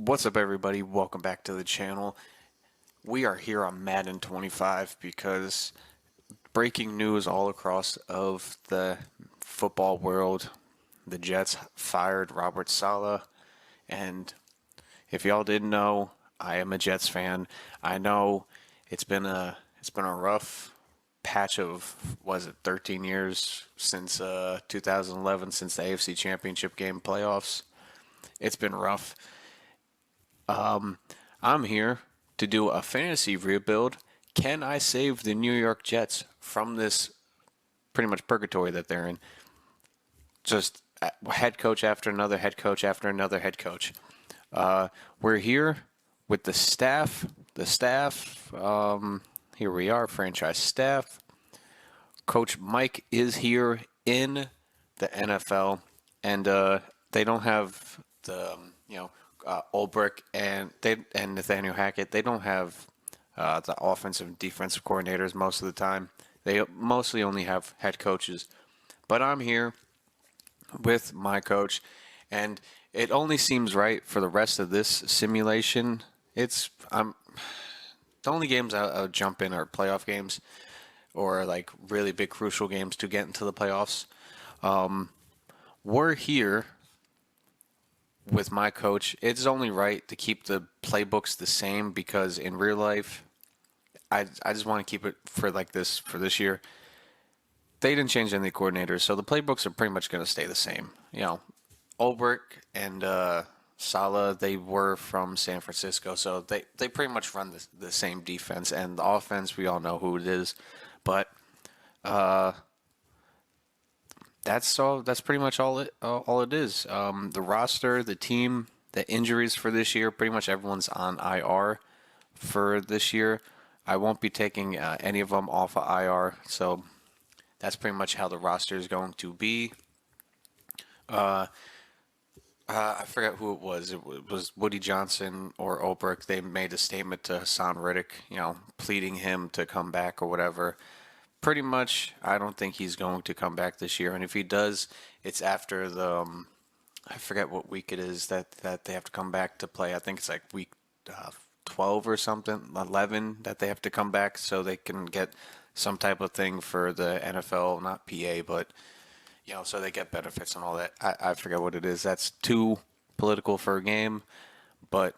What's up, everybody? Welcome back to the channel. We are here on Madden 25 because breaking news all across of the football world. The Jets fired Robert Salah, and if y'all didn't know, I am a Jets fan. I know it's been a rough patch of, was it 13 years since 2011, since the AFC Championship game playoffs. It's been rough. I'm here to do a fantasy rebuild. Can I save the New York Jets from this pretty much purgatory that they're in? Just head coach after another head coach after another head coach. We're here with the staff. Here we are, franchise staff. Coach Mike is here in the NFL, and they don't have Ulbrich and Nathaniel Hackett. They don't have the offensive and defensive coordinators most of the time. They mostly only have head coaches. But I'm here with my coach, and it only seems right for the rest of this simulation. The only games I'll jump in are playoff games or like really big crucial games to get into the playoffs. We're here with my coach. It's only right to keep the playbooks the same because in real life, I just want to keep it for like this for this year. They didn't change any coordinators, so the playbooks are pretty much going to stay the same. Ulbrich and Salah, they were from San Francisco, so they pretty much run the same defense, and the offense, we all know who it is. But that's all. That's pretty much all it is. The roster, the team, the injuries for this year. Pretty much everyone's on IR for this year. I won't be taking any of them off of IR, so that's pretty much how the roster is going to be. I forget who it was. It was Woody Johnson or Ulbrich. They made a statement to Hassan Riddick, pleading him to come back or whatever. Pretty much, I don't think he's going to come back this year. And if he does, it's after the, I forget what week it is that they have to come back to play. I think it's like week 12 or something, 11 that they have to come back so they can get some type of thing for the NFL, not PA, but so they get benefits and all that. I forget what it is. That's too political for a game, but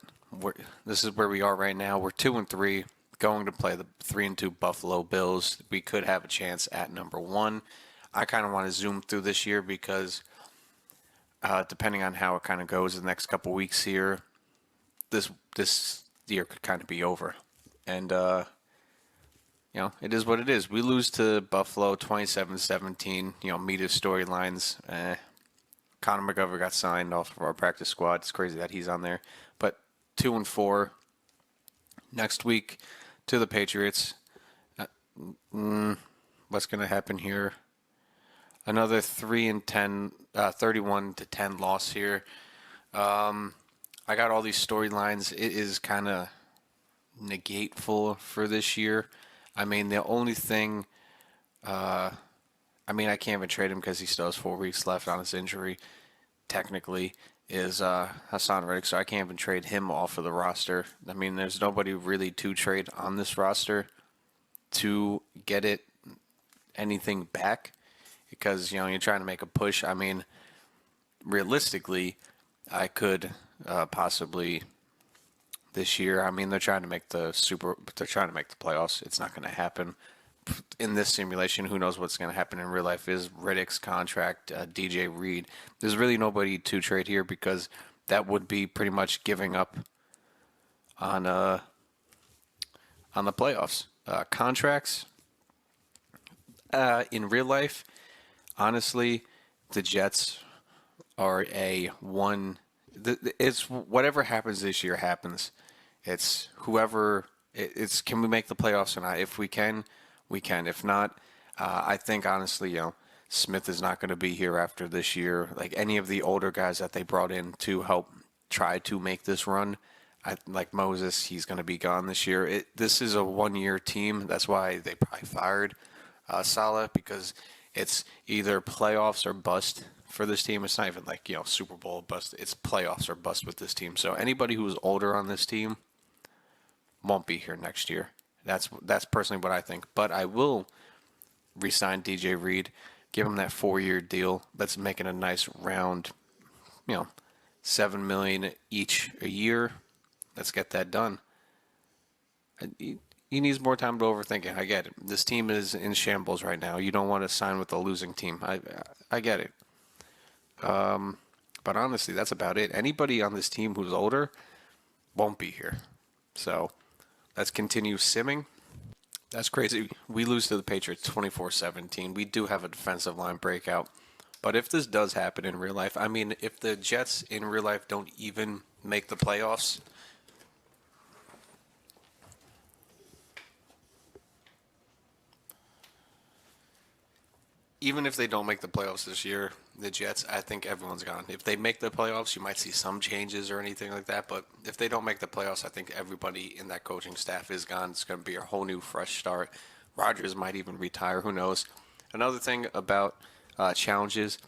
this is where we are right now. We're 2-3, going to play the 3-2 Buffalo Bills. We could have a chance at number one. I kind of want to zoom through this year because depending on how it kind of goes the next couple weeks here, this year could kind of be over. And it is what it is. We lose to Buffalo 27-17. Media storylines. Connor McGovern got signed off of our practice squad. It's crazy that he's on there. But 2-4 next week to the Patriots. What's going to happen here? Another 3-10, 31-10 loss here. I got all these storylines. It is kind of negateful for this year. I mean, the only thing, I can't even trade him because he still has 4 weeks left on his injury, technically, is Hassan Riddick, so I can't even trade him off of the roster. I mean, there's nobody really to trade on this roster to get anything back because, you're trying to make a push. I mean, realistically, I could possibly this year. I mean, they're trying to make the playoffs. It's not going to happen in this simulation. Who knows what's going to happen in real life? Is Riddick's contract, DJ Reed? There's really nobody to trade here because that would be pretty much giving up on the playoffs. Contracts in real life, honestly, the Jets are a one. It's whatever happens this year happens. It's whoever. It's can we make the playoffs or not? If we can, we can. If not, I think honestly, Smith is not going to be here after this year. Like any of the older guys that they brought in to help try to make this run, like Moses, he's going to be gone this year. This is a 1-year team. That's why they probably fired Salah because it's either playoffs or bust for this team. It's not even like, Super Bowl bust. It's playoffs or bust with this team. So anybody who's older on this team won't be here next year. That's personally what I think. But I will re-sign DJ Reed, give him that 4-year deal. Let's make it a nice round, you know, $7 million each a year. Let's get that done. He needs more time to overthink it. I get it. This team is in shambles right now. You don't want to sign with a losing team. I get it. But honestly, that's about it. Anybody on this team who's older won't be here. So let's continue simming. That's crazy. We lose to the Patriots 24-17. We do have a defensive line breakout. But if this does happen in real life, I mean, if the Jets in real life don't even make the playoffs, even if they don't make the playoffs this year, the Jets, I think everyone's gone. If they make the playoffs, you might see some changes or anything like that. But if they don't make the playoffs, I think everybody in that coaching staff is gone. It's going to be a whole new, fresh start. Rodgers might even retire. Who knows? Another thing about challenges,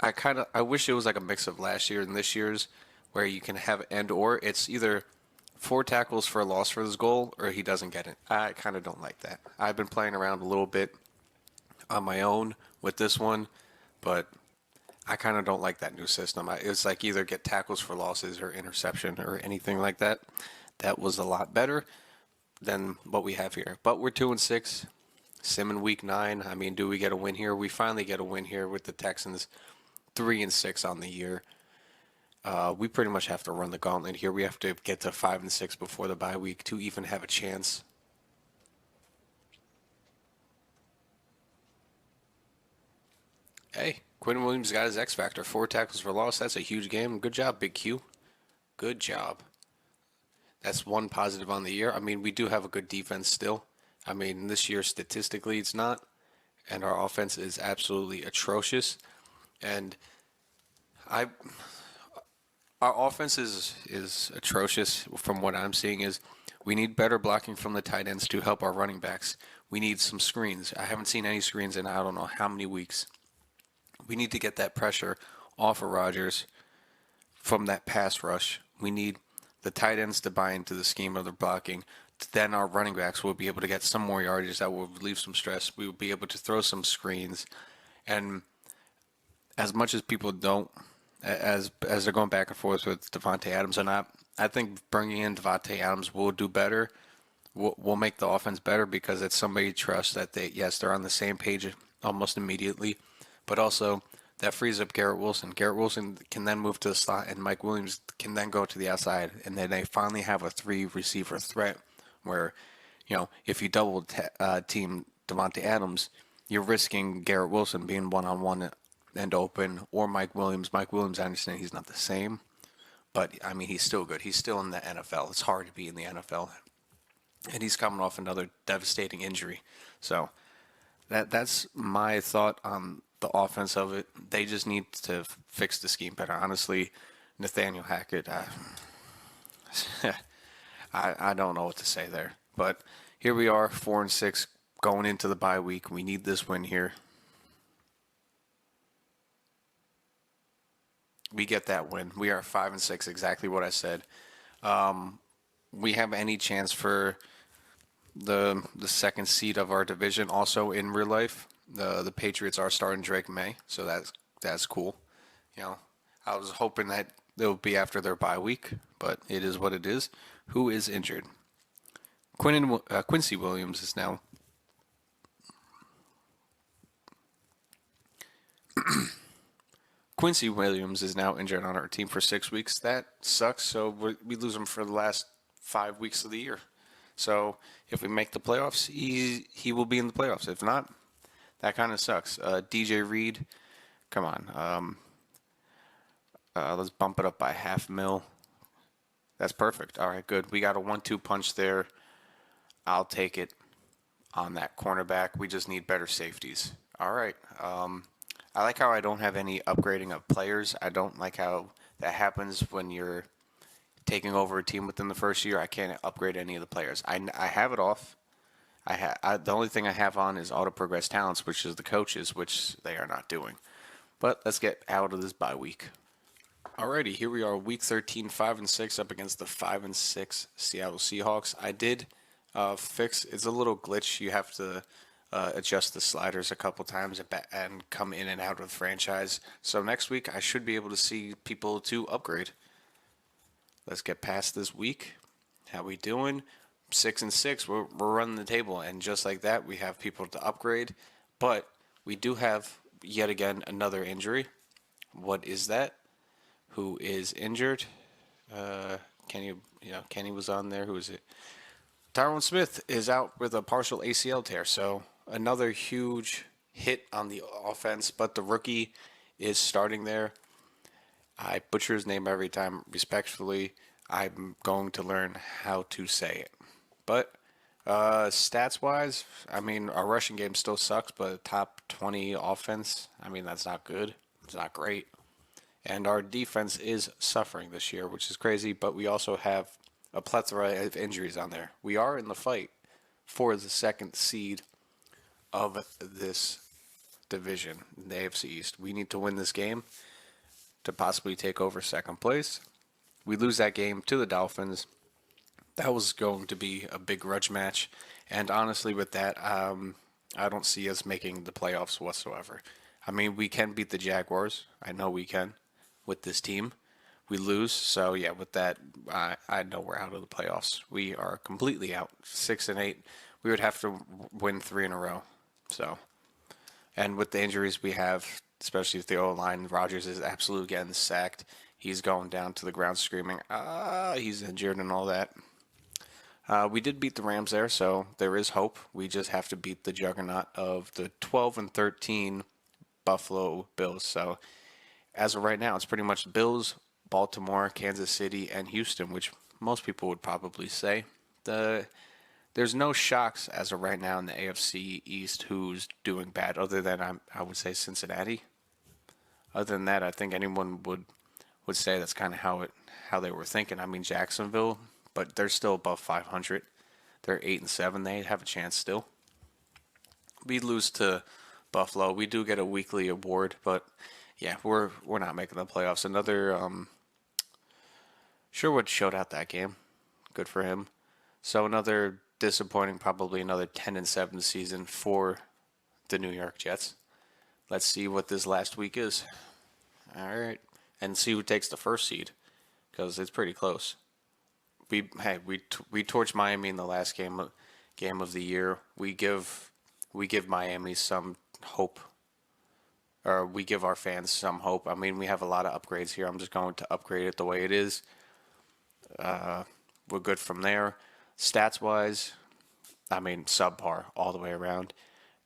I wish it was like a mix of last year and this year's, where you can have or it's either 4 tackles for a loss for this goal or he doesn't get it. I kind of don't like that. I've been playing around a little bit on my own with this one, but I kind of don't like that new system. It's like either get tackles for losses or interception or anything like that. That was a lot better than what we have here. But we're 2-6. Sim in week 9. I mean, do we get a win here? We finally get a win here with the Texans. 3-6 on the year. We pretty much have to run the gauntlet here. We have to get to 5-6 before the bye week to even have a chance. Hey, Quinn Williams got his X factor. 4 tackles for loss. That's a huge game. Good job, Big Q. Good job. That's one positive on the year. I mean, we do have a good defense still. I mean, this year statistically it's not. And our offense is absolutely atrocious. And our offense is atrocious from what I'm seeing is we need better blocking from the tight ends to help our running backs. We need some screens. I haven't seen any screens in I don't know how many weeks. We need to get that pressure off of Rodgers from that pass rush. We need the tight ends to buy into the scheme of their blocking. Then our running backs will be able to get some more yardage that will relieve some stress. We will be able to throw some screens. And as much as people don't, as they're going back and forth with Devontae Adams or not, I think bringing in Devontae Adams will do better. Will make the offense better because it's somebody you trust that they're on the same page almost immediately. But also, that frees up Garrett Wilson. Garrett Wilson can then move to the slot, and Mike Williams can then go to the outside. And then they finally have a 3-receiver threat where, if you double team Devontae Adams, you're risking Garrett Wilson being one-on-one and open, or Mike Williams. Mike Williams, I understand he's not the same, but, I mean, he's still good. He's still in the NFL. It's hard to be in the NFL. And he's coming off another devastating injury. So that's my thought on the offense of it. They just need to fix the scheme better. Honestly, Nathaniel Hackett, I don't know what to say there. But here we are, 4-6, going into the bye week. We need this win here. We get that win. We are 5-6, exactly what I said. We have any chance for the second seed of our division also in real life. The Patriots are starting Drake May, so that's cool. I was hoping that it'll be after their bye week, but it is what it is. Who is injured? Quincy Williams is now. Quincy Williams is now injured on our team for 6 weeks. That sucks. So we lose him for the last 5 weeks of the year. So if we make the playoffs, he will be in the playoffs. If not, that kind of sucks. DJ Reed, come on. Let's bump it up by $500,000. That's perfect. All right, good. We got a 1-2 punch there. I'll take it on that cornerback. We just need better safeties. All right. I like how I don't have any upgrading of players. I don't like how that happens when you're taking over a team within the first year. I can't upgrade any of the players. I have it off. The only thing I have on is auto progress talents, which is the coaches, which they are not doing. But let's get out of this bye week. Alrighty, here we are, week 13, 5-6 up against the 5-6 Seattle Seahawks. I did fix. It's a little glitch. You have to adjust the sliders a couple times and come in and out of the franchise. So next week I should be able to see people to upgrade. Let's get past this week. How we doing? 6-6. We're running the table, and just like that, we have people to upgrade. But we do have yet again another injury. What is that? Who is injured? Kenny was on there. Who is it? Tyron Smith is out with a partial ACL tear, so another huge hit on the offense. But the rookie is starting there. I butcher his name every time. Respectfully, I'm going to learn how to say it. But stats-wise, I mean, our rushing game still sucks, but top 20 offense, I mean, that's not good. It's not great. And our defense is suffering this year, which is crazy, but we also have a plethora of injuries on there. We are in the fight for the second seed of this division, the AFC East. We need to win this game to possibly take over second place. We lose that game to the Dolphins. That was going to be a big grudge match. And honestly, with that, I don't see us making the playoffs whatsoever. I mean, we can beat the Jaguars. I know we can with this team. We lose. So, yeah, with that, I know we're out of the playoffs. We are completely out. 6-8. We would have to win 3 in a row. So, and with the injuries we have, especially with the O-line, Rodgers is absolutely getting sacked. He's going down to the ground screaming, he's injured and all that. We did beat the Rams there, so there is hope. We just have to beat the juggernaut of the 12-13 Buffalo Bills. So as of right now, it's pretty much Bills, Baltimore, Kansas City, and Houston, which most people would probably say. There's no shocks as of right now in the AFC East who's doing bad, other than I would say Cincinnati. Other than that, I think anyone would say that's kind of how they were thinking. I mean, Jacksonville, but they're still above 500. They're 8-7. They have a chance still. We lose to Buffalo. We do get a weekly award, but yeah, we're not making the playoffs. Another Sherwood showed out that game. Good for him. So another disappointing, probably another 10-7 season for the New York Jets. Let's see what this last week is. All right, and see who takes the first seed, because it's pretty close. We torched Miami in the last game of the year. We give Miami some hope, or we give our fans some hope. I mean, we have a lot of upgrades here. I'm just going to upgrade it the way it is. We're good from there. Stats wise, I mean, subpar all the way around.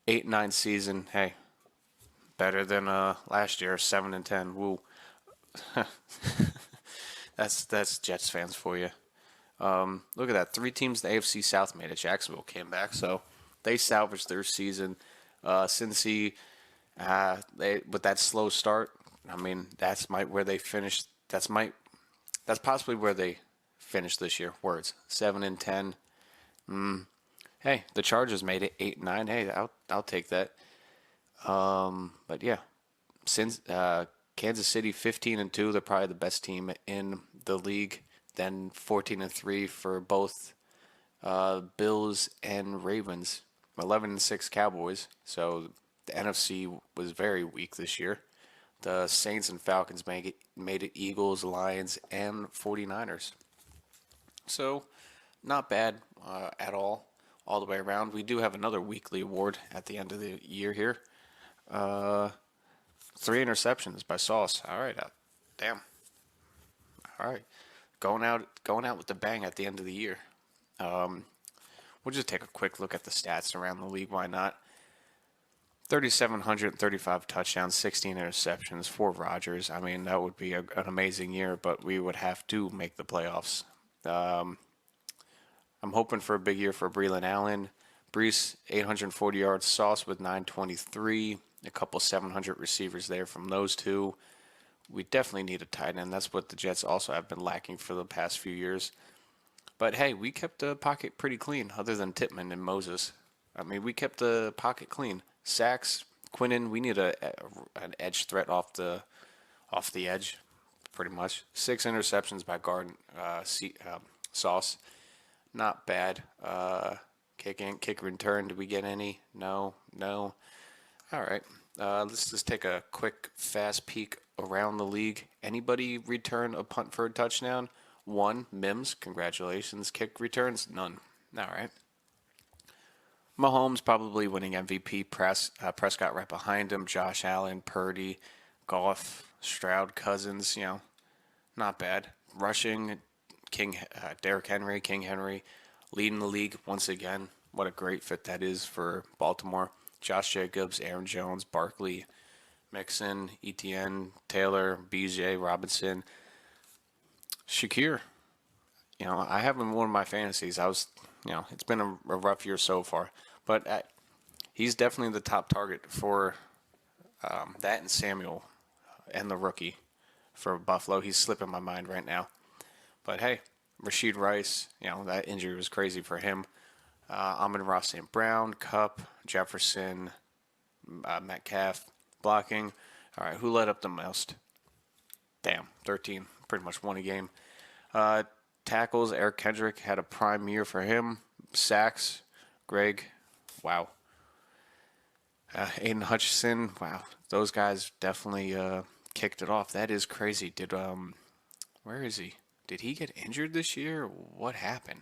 8-9 season, hey, better than last year, 7-10. Woo. That's Jets fans for you. Look at that. 3 teams the AFC South made it. Jacksonville came back, so they salvaged their season. Cincy, with that slow start, I mean, that's where they finished. That's possibly where they finished this year. Words 7-10. Hey, the Chargers made it 8-9. Hey, I'll take that. But yeah, since Kansas City 15-2, they're probably the best team in the league. Then 14-3 for both Bills and Ravens. 11-6 Cowboys. So the NFC was very weak this year. The Saints and Falcons made it Eagles, Lions, and 49ers. So not bad at all the way around. We do have another weekly award at the end of the year here. 3 interceptions by Sauce. All right, damn. All right, going out with the bang at the end of the year. We'll just take a quick look at the stats around the league. Why not? 3,735 touchdowns, 16 interceptions for Rodgers. I mean, that would be an amazing year, but we would have to make the playoffs. I'm hoping for a big year for Breland Allen. Brees, 840 yards. Sauce with 923. A couple 700 receivers there from those two. We definitely need a tight end. That's what the Jets also have been lacking for the past few years. But hey, we kept the pocket pretty clean, other than Tippmann and Moses. I mean, we kept the pocket clean. Sacks, Quinnen, we need an edge threat off the edge, pretty much. 6 interceptions by guard Sauce. Not bad. Kick return. Did we get any? No. No. All right. Let's just take a quick, fast peek around the league. Anybody return a punt for a touchdown? One. Mims. Congratulations. Kick returns? None. All right. Mahomes probably winning MVP. Prescott right behind him. Josh Allen, Purdy, Goff, Stroud, Cousins. Not bad. Rushing, Derrick Henry, King Henry, leading the league once again. What a great fit that is for Baltimore. Josh Jacobs, Aaron Jones, Barkley, Mixon, Etienne, Taylor, BJ, Robinson, Shakir. I have him in one of my fantasies. It's been a rough year so far, but he's definitely the top target for that and Samuel and the rookie for Buffalo. He's slipping my mind right now. But hey, Rashid Rice, that injury was crazy for him. Amon-Ra St. Brown, Cup, Jefferson, Metcalf, blocking. All right, who led up the most? Damn, 13. Pretty much won a game. Tackles, Eric Kendrick had a prime year for him. Sacks, Greg, wow. Aiden Hutchinson, wow. Those guys definitely kicked it off. That is crazy. Where is he? Did he get injured this year? What happened?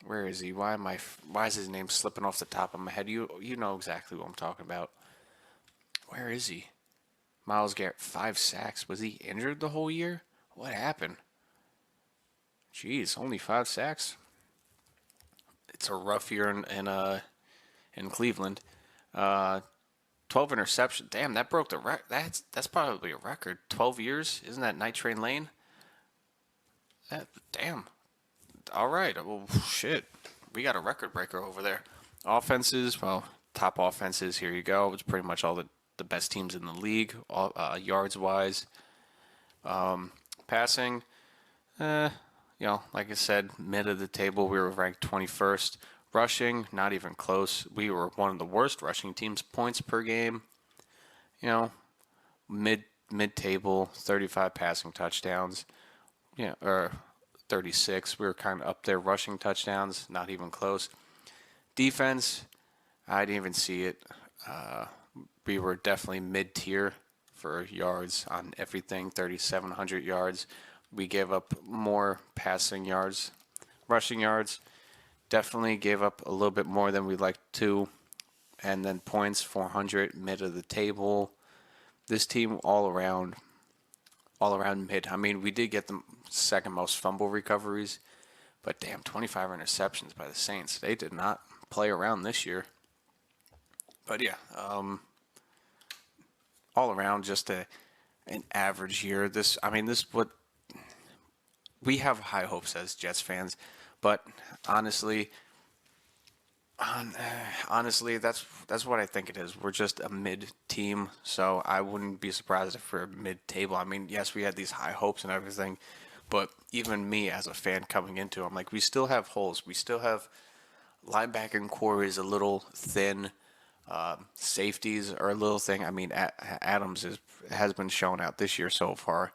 Where is he? Why is his name slipping off the top of my head? You know exactly what I'm talking about. Where is he? Myles Garrett, 5 sacks. Was he injured the whole year? What happened? Jeez, only 5 sacks. It's a rough year in Cleveland. 12 interceptions. Damn, that broke the record. That's probably a record. 12 years? Isn't that Night Train Lane? Damn. All right. Well, shit. We got a record breaker over there. Offenses, well, top offenses. Here you go. It's pretty much all the best teams in the league, yards wise. Passing, like I said, mid of the table. We were ranked 21st. Rushing, not even close. We were one of the worst rushing teams. Points per game, mid table. 35 passing touchdowns. Or 36. We were kind of up there. Rushing touchdowns, not even close. Defense, I didn't even see it. We were definitely mid-tier for yards on everything, 3,700 yards. We gave up more passing yards. Rushing yards, definitely gave up a little bit more than we'd like to. And then points, 400, mid of the table. This team all around mid. I mean, we did get the second most fumble recoveries, but damn, 25 interceptions by the Saints. They did not play around this year. But yeah, all around just an average year. This what we have high hopes as Jets fans, but honestly, that's what I think it is. We're just a mid team, so I wouldn't be surprised if we're mid table. I mean, yes, we had these high hopes and everything, but even me as a fan coming into, I'm like, we still have holes. We still have linebacking core is a little thin. Safeties are a little thing. I mean, Adams has been shown out this year so far.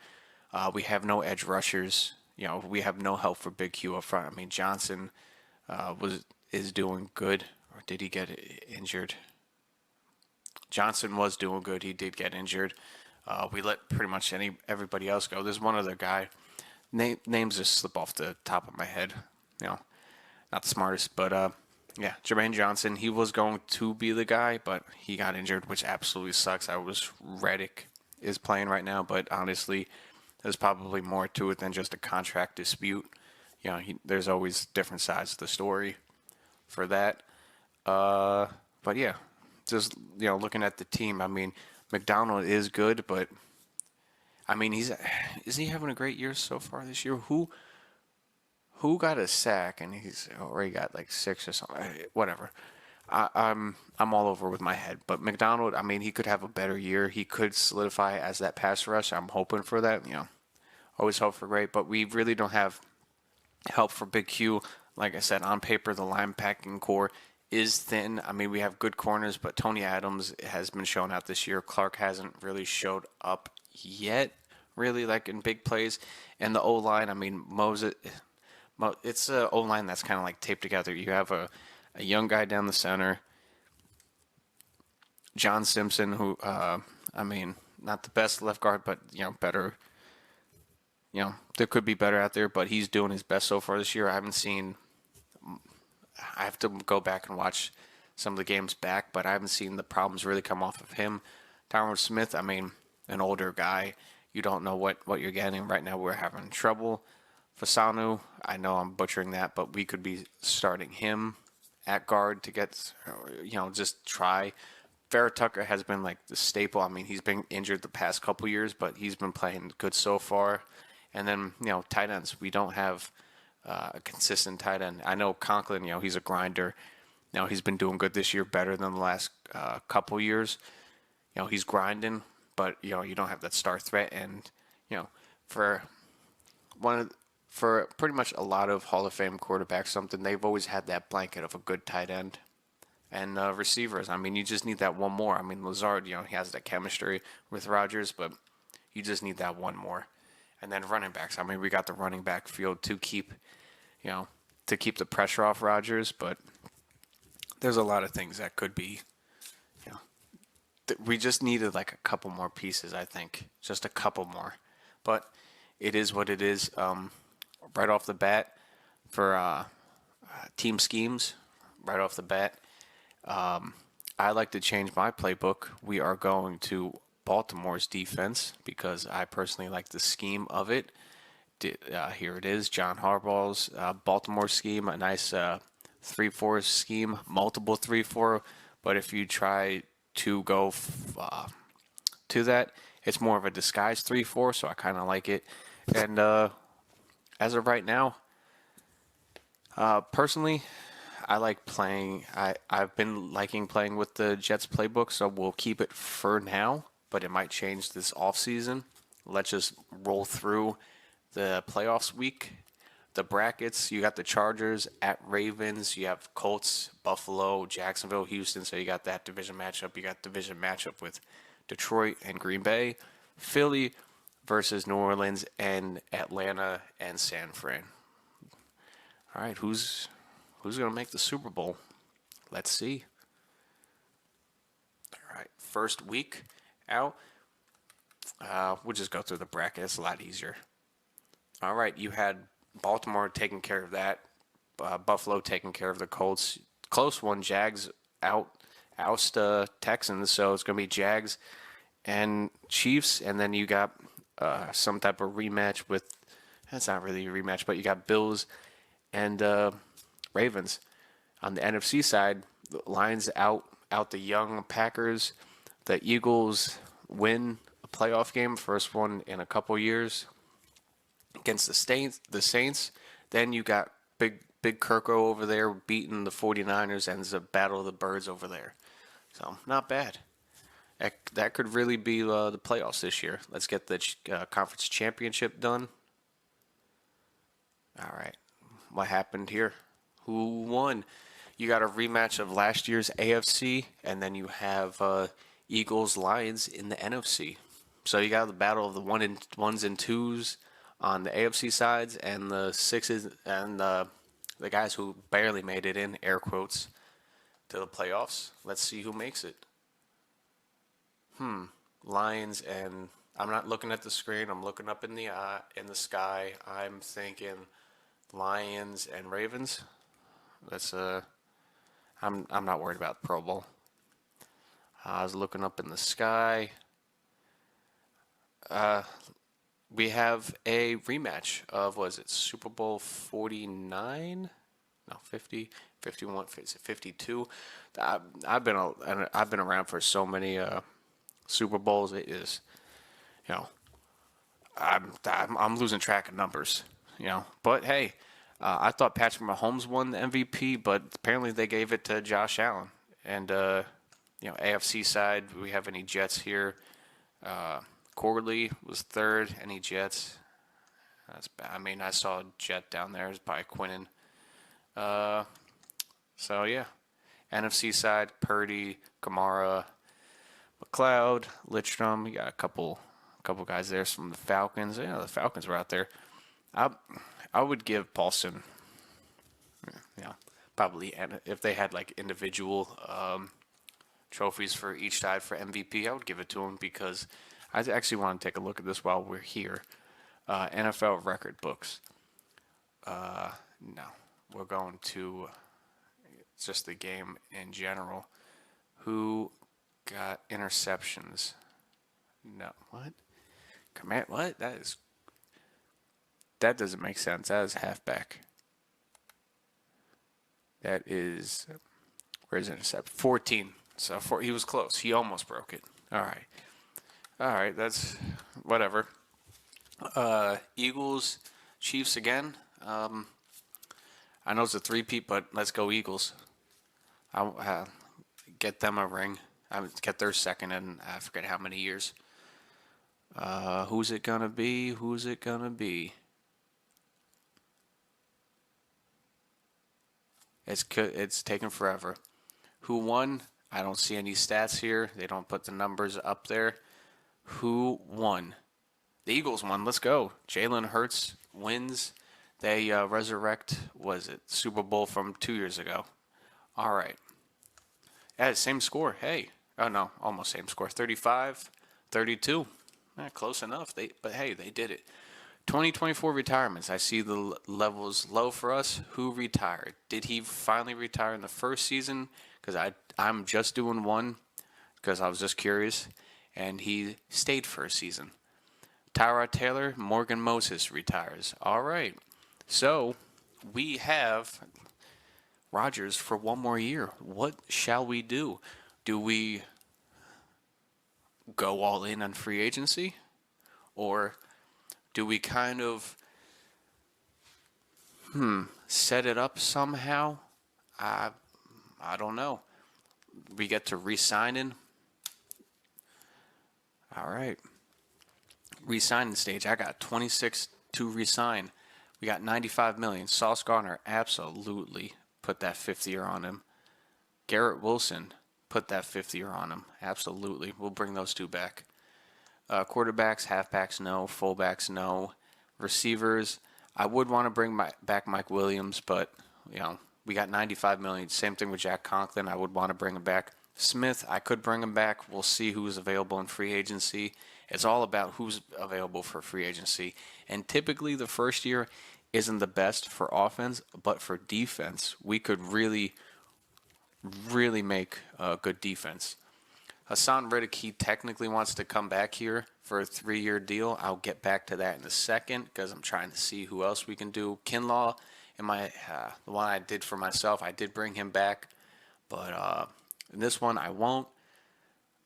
We have no edge rushers. We have no help for Big Q up front. I mean, Johnson is doing good, or did he get injured? Johnson was doing good. He did get injured. We let pretty much everybody else go. There's one other guy. Names just slip off the top of my head. Not the smartest, but yeah, Jermaine Johnson. He was going to be the guy, but he got injured, which absolutely sucks. I wish Reddick is playing right now, but honestly, there's probably more to it than just a contract dispute. There's always different sides of the story for that. But yeah, just looking at the team. I mean, McDonald is good, but I mean, is he having a great year so far this year? Who got a sack and he's already got like 6 or something? Whatever. I'm all over with my head. But McDonald, I mean, he could have a better year. He could solidify as that pass rush. I'm hoping for that. Always hope for great. But we really don't have help for Big Q. Like I said, on paper, the linebacking core is thin. I mean, we have good corners, but Tony Adams has been showing out this year. Clark hasn't really showed up yet, really, like in big plays. And the O line, I mean, Moses, it's a O line that's kind of like taped together. You have a young guy down the center, John Simpson, who, I mean, not the best left guard, but better. There could be better out there, but he's doing his best so far this year. I have to go back and watch some of the games back, but I haven't seen the problems really come off of him. Tyron Smith, I mean, an older guy. You don't know what you're getting. Right now we're having trouble. Fasanu, I know I'm butchering that, but we could be starting him at guard to get, just try. Farrah Tucker has been like the staple. I mean, he's been injured the past couple years, but he's been playing good so far. And then, tight ends. We don't have a consistent tight end. I know Conklin, he's a grinder. He's been doing good this year, better than the last couple years. He's grinding, but you don't have that star threat. And for for pretty much a lot of Hall of Fame quarterbacks, something they've always had that blanket of a good tight end. And receivers, I mean, you just need that one more. I mean, Lazard, he has that chemistry with Rodgers, but you just need that one more. And then running backs. I mean, we got the running back field to keep the pressure off Rodgers, but there's a lot of things that could be, we just needed like a couple more pieces, I think. Just a couple more. But it is what it is. Right off the bat, for team schemes, right off the bat, I like to change my playbook. We are going to Baltimore's defense because I personally like the scheme of it. Here it is, John Harbaugh's Baltimore scheme, a nice 3-4 scheme, multiple 3-4. But if you try to go to that, it's more of a disguised 3-4, so I kind of like it. And as of right now, personally, I like playing. I've been liking playing with the Jets playbook, so we'll keep it for now. But it might change this offseason. Let's just roll through the playoffs week. The brackets, you got the Chargers at Ravens. You have Colts, Buffalo, Jacksonville, Houston. So you got that division matchup. You got division matchup with Detroit and Green Bay. Philly versus New Orleans and Atlanta and San Fran. All right, who's going to make the Super Bowl? Let's see. All right, first week out. We'll just go through the bracket. It's a lot easier. All right, you had Baltimore taking care of that. Buffalo taking care of the Colts. Close one. Jags oust Texans. So it's going to be Jags and Chiefs. And then you got some type of rematch with, that's not really a rematch, but you got Bills and Ravens. On the NFC side, the Lions out the young Packers. The Eagles win a playoff game, first one in a couple years, against the Saints. Then you got Big Kirko over there beating the 49ers, and it's a battle of the birds over there. So not bad. That could really be the playoffs this year. Let's get the conference championship done. All right. What happened here? Who won? You got a rematch of last year's AFC, and then you have Eagles-Lions in the NFC. So you got the battle of the ones and twos on the AFC sides, and the sixes and the guys who barely made it in, air quotes, to the playoffs. Let's see who makes it. Lions, and I'm not looking at the screen. I'm looking up in the sky. I'm thinking Lions and Ravens. That's I'm not worried about Pro Bowl. I was looking up in the sky. We have a rematch of, was it Super Bowl 49? No, 50, 51, 52. I've been around for so many Super Bowls. It is, I'm losing track of numbers. But hey, I thought Patrick Mahomes won the MVP, but apparently they gave it to Josh Allen. And AFC side, we have any Jets here? Corley was third. Any Jets? That's bad. I mean, I saw a Jet down there. It's probably Quinnen. So yeah, NFC side, Purdy, Kamara, McLeod, Lidstrom. You got a couple guys there from the Falcons. Yeah, the Falcons were out there. I I would give Paulson, yeah, probably, and if they had like individual trophies for each side for MVP, I would give it to him because I actually want to take a look at this while we're here. NFL record books. No, we're going to just the game in general. Who got interceptions? No, what? Command? What? That doesn't make sense. That is halfback. That is where's intercept? 14. So he was close. He almost broke it. All right. All right. That's whatever. Eagles, Chiefs again. I know it's a three-peat, but let's go Eagles. I'll get them a ring. I would get their second in I forget how many years. Who's it gonna be? Who's it gonna be? It's taken forever. Who won? I don't see any stats here. They don't put the numbers up there. Who won? The Eagles won. Let's go. Jalen Hurts wins. They resurrect, was it, Super Bowl from 2 years ago. All right. Yeah, same score. Hey. Oh, no. Almost same score. 35-32. Close enough. But, hey, they did it. 2024 retirements. I see the levels low for us. Who retired? Did he finally retire in the first season? Because I'm just doing one because I was just curious. And he stayed for a season. Tyrod Taylor, Morgan Moses retires. All right. So we have Rodgers for one more year. What shall we do? Do we go all in on free agency? Or do we kind of set it up somehow? I don't know. We get to re-sign in. All right. Re-signing stage. I got 26 to re-sign. We got 95 million. Sauce Gardner, absolutely put that 50-year on him. Garrett Wilson, put that 50-year on him. Absolutely. We'll bring those two back. Quarterbacks, halfbacks, no. Fullbacks, no. Receivers, I would want to bring back Mike Williams, but, we got 95 million. Same thing with Jack Conklin. I would want to bring him back. Smith, I could bring him back. We'll see who's available in free agency. It's all about who's available for free agency. And typically the first year isn't the best for offense, but for defense, we could really, really make a good defense. Hassan Riddick, he technically wants to come back here for a 3-year deal. I'll get back to that in a second because I'm trying to see who else we can do. Kinlaw, the one I did for myself, I did bring him back. But in this one, I won't.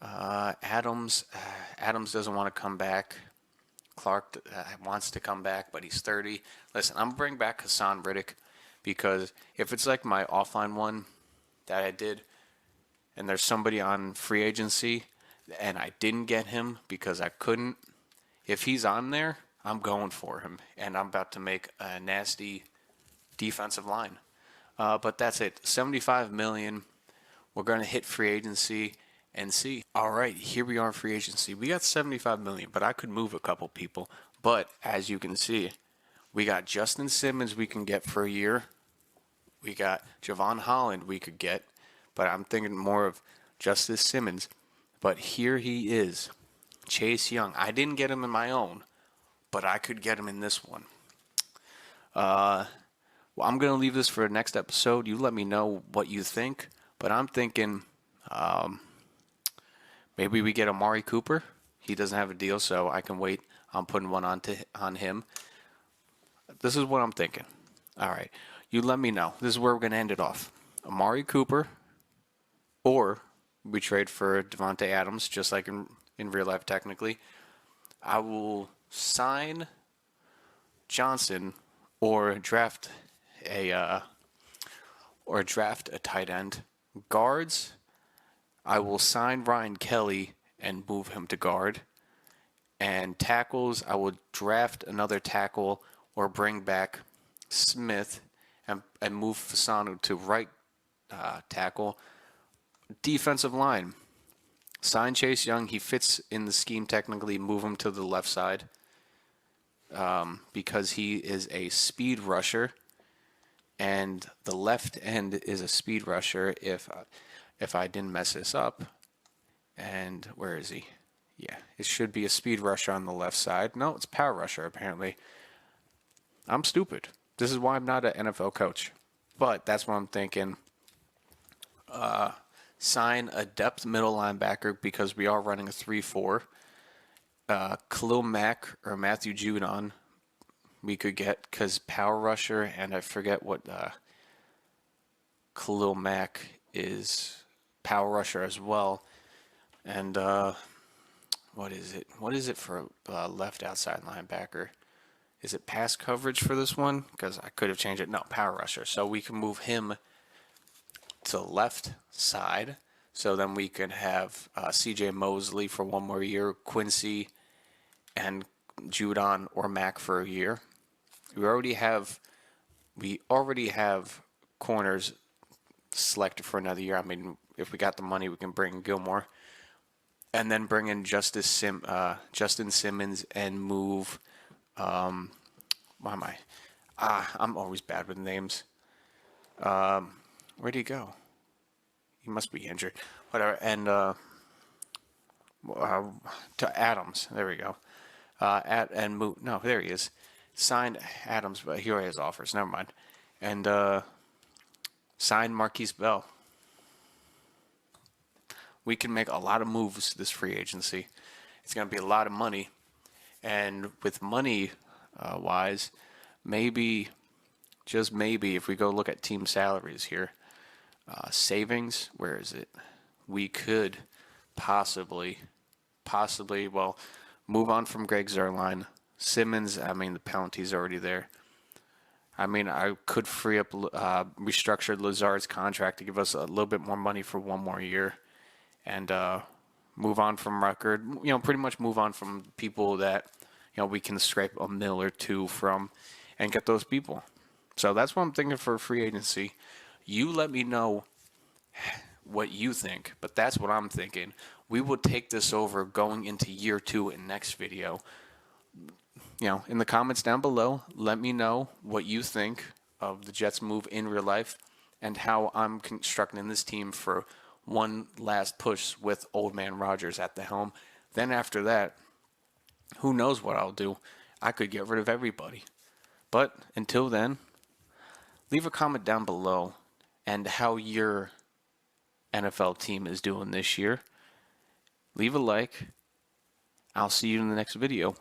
Adams doesn't want to come back. Clark wants to come back, but he's 30. Listen, I'm going to bring back Hassan Riddick because if it's like my offline one that I did, and there's somebody on free agency, and I didn't get him because I couldn't, if he's on there, I'm going for him, and I'm about to make a nasty defensive line. But that's it. $75 million. We're going to hit free agency and see. All right, here we are in free agency. We got $75 million, but I could move a couple people. But as you can see, we got Justin Simmons we can get for a year. We got Javon Holland we could get. But I'm thinking more of Justice Simmons. But here he is, Chase Young. I didn't get him in my own, but I could get him in this one. Well, I'm going to leave this for the next episode. You let me know what you think. But I'm thinking maybe we get Amari Cooper. He doesn't have a deal, so I can wait. I'm putting one on him. This is what I'm thinking. All right. You let me know. This is where we're going to end it off. Amari Cooper. Or we trade for Devontae Adams, just like in real life, technically. I will sign Johnson or draft a tight end. Guards, I will sign Ryan Kelly and move him to guard. And tackles, I will draft another tackle or bring back Smith and move Fasanu to right tackle. Defensive line. Sign Chase Young. He fits in the scheme technically. Move him to the left side because he is a speed rusher, and the left end is a speed rusher. If I didn't mess this up, and where is he? Yeah, it should be a speed rusher on the left side. No, it's power rusher apparently. I'm stupid. This is why I'm not an NFL coach. But that's what I'm thinking. Sign a depth middle linebacker because we are running a 3-4. Khalil Mack or Matthew Judon we could get because power rusher, and I forget what Khalil Mack is, power rusher as well. And what is it? What is it for left outside linebacker? Is it pass coverage for this one? Because I could have changed it. No, power rusher. So we can move him to the left side. So then we can have C.J. Mosley for one more year, Quincy, and Judon or Mack for a year. We already have corners selected for another year. I mean, if we got the money, we can bring Gilmore, and then bring in Justin Simmons and move. Why am I? I'm always bad with names. Where'd he go? He must be injured. Whatever. And to Adams. There we go. No, there he is. Signed Adams, but he already has offers. Never mind. And signed Marquise Bell. We can make a lot of moves this free agency. It's going to be a lot of money. And with money wise, maybe, just maybe, if we go look at team salaries here, savings, where is it? We could possibly, well, move on from Greg Zuerlein. Simmons, I mean, the penalty's already there. I mean, I could free up, restructure Lazard's contract to give us a little bit more money for one more year. And move on from record, pretty much move on from people that, we can scrape a mil or two from and get those people. So that's what I'm thinking for free agency. You let me know what you think, but that's what I'm thinking. We will take this over going into year 2 in next video. In the comments down below, let me know what you think of the Jets move in real life and how I'm constructing this team for one last push with Old Man Rodgers at the helm. Then after that, who knows what I'll do. I could get rid of everybody. But until then, leave a comment down below and how your NFL team is doing this year. Leave a like. I'll see you in the next video.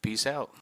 Peace out.